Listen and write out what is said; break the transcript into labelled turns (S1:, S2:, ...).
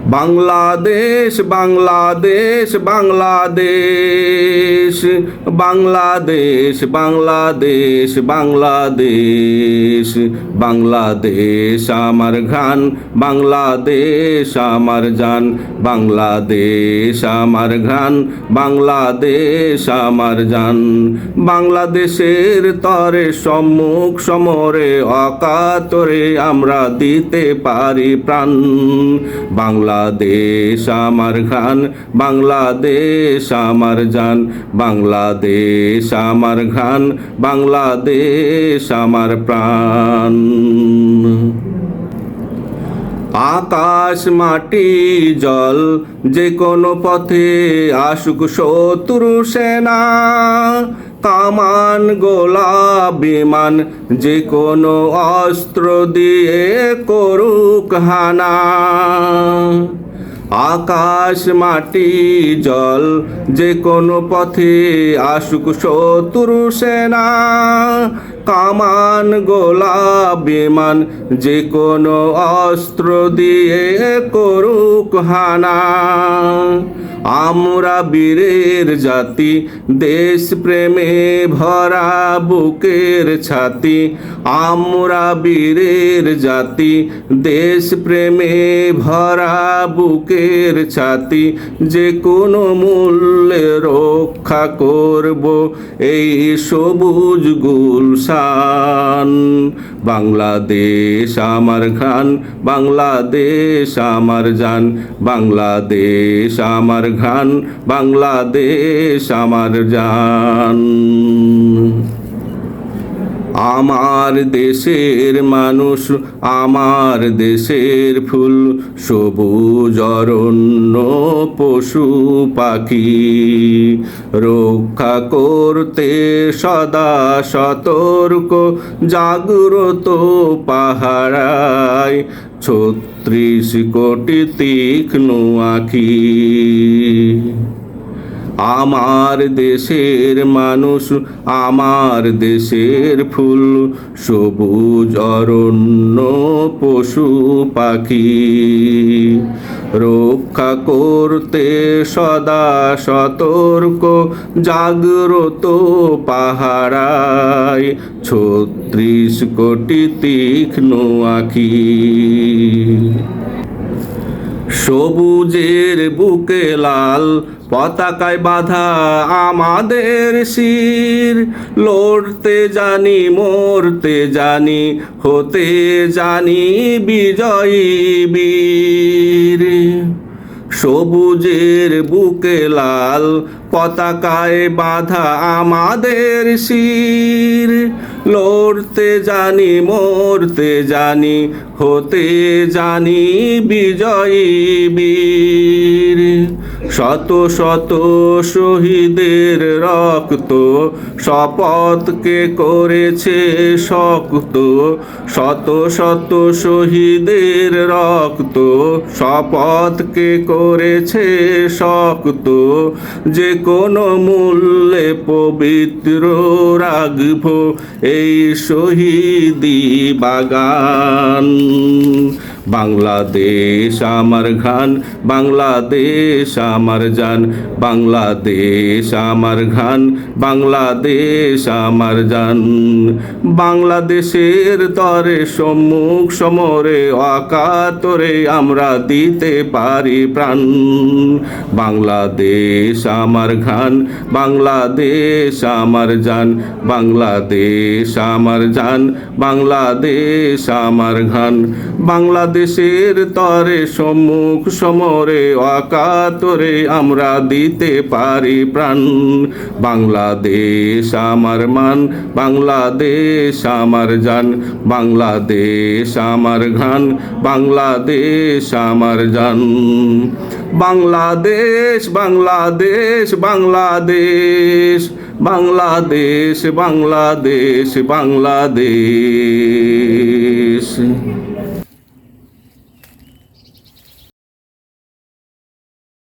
S1: বাংলাদেশ বাংলাদেশ বাংলাদেশ বাংলাদেশ বাংলাদেশ বাংলাদেশ বাংলাদেশ আমার ঘ্রাণ, বাংলাদেশ আমার জান, বাংলাদেশ আমার ঘ্রাণ, বাংলাদেশ আমার জান। বাংলাদেশের তরে সম্মুখ সমরে অকাতরে আমরা দিতে পারি প্রাণ। বাংলাদেশ আমার ঘ্রাণ, বাংলাদেশ আমার জান, বাংলাদেশ আমার ঘ্রাণ, বাংলাদেশ আমার প্রাণ। আকাশ মাটি জল যে কোনো পথে আসুক শত্রু সেনা, কামান গোলা বিমান যে কোনো অস্ত্র দিয়ে করুক হানা। আকাশ মাটি জল যে কোনো পথে আসুক শত্রু সেনা, কামান গোলা বিমান যে কোনো অস্ত্র দিয়ে করুক হানা। আমরা বীরের জাতি, দেশ প্রেমে ভরা বুকের ছাতি। আমরা বীরের জাতি, দেশ প্রেমে ভরা বুকের ছাতি। যে কোনো মূল্যে রক্ষা করব এই সবুজ গুলশান। বাংলাদেশ আমার ঘ্রাণ, বাংলাদেশ আমার জান, বাংলাদেশ আমার ঘ্রাণ, বাংলাদেশ আমার জান। আমার দেশের মানুষ, আমার দেশের ফুল, সবুজ অরণ্য পশু পাখি। রক্ষা করতে সদা সতর্ক জাগ্রত পাহারায় ৩৬ কোটি তীক্ষ্ণ আঁখি। আমার দেশের মানুষ, আমার দেশের ফুল, সবুজ অরণ্য পশু পাখি। রক্ষা করতে সদা সতর্ক জাগ্রত পাহারায় ৩৬ কোটি তীক্ষ্ণ আঁখি। সবুজের বুকে লাল পতাকায় বাঁধা আমাদের শির। লড়তে জানি, মরতে জানি, হতে জানি বিজয়ী বীর। সবুজের বুকে লাল পতাকায় বাঁধা আমাদের শির। লড়তে জানি, মরতে জানি, হতে জানি বিজয়ী বীর। শত শত শহীদের রক্ত শপথকে করেছে শক্ত। শত শত শহীদের রক্ত শপথকে করেছে শক্ত। যে কোনো মূল্যে পবিত্র রাখব এই শহীদি বাগান। বাংলাদেশ আমার ঘ্রাণ, বাংলাদেশ আমার জান, বাংলাদেশ আমার ঘ্রাণ, বাংলাদেশ আমার জান। বাংলাদেশের তরে সম্মুখ সমরে অকাতরে আমরা দিতে পারি প্রাণ। বাংলাদেশ আমার ঘ্রাণ, বাংলাদেশ আমার জান, বাংলাদেশ আমার জান, বাংলাদেশ আমার ঘ্রাণ। বাংলাদেশের তরে সম্মুখ সমরে অকাতরে আমরা দিতে পারি প্রাণ। বাংলাদেশ আমার মান, বাংলাদেশ আমার জান, বাংলাদেশ আমার ঘ্রাণ, বাংলাদেশ আমার জান। বাংলাদেশ বাংলাদেশ বাংলাদেশ বাংলাদেশ বাংলাদেশ বাংলাদেশ।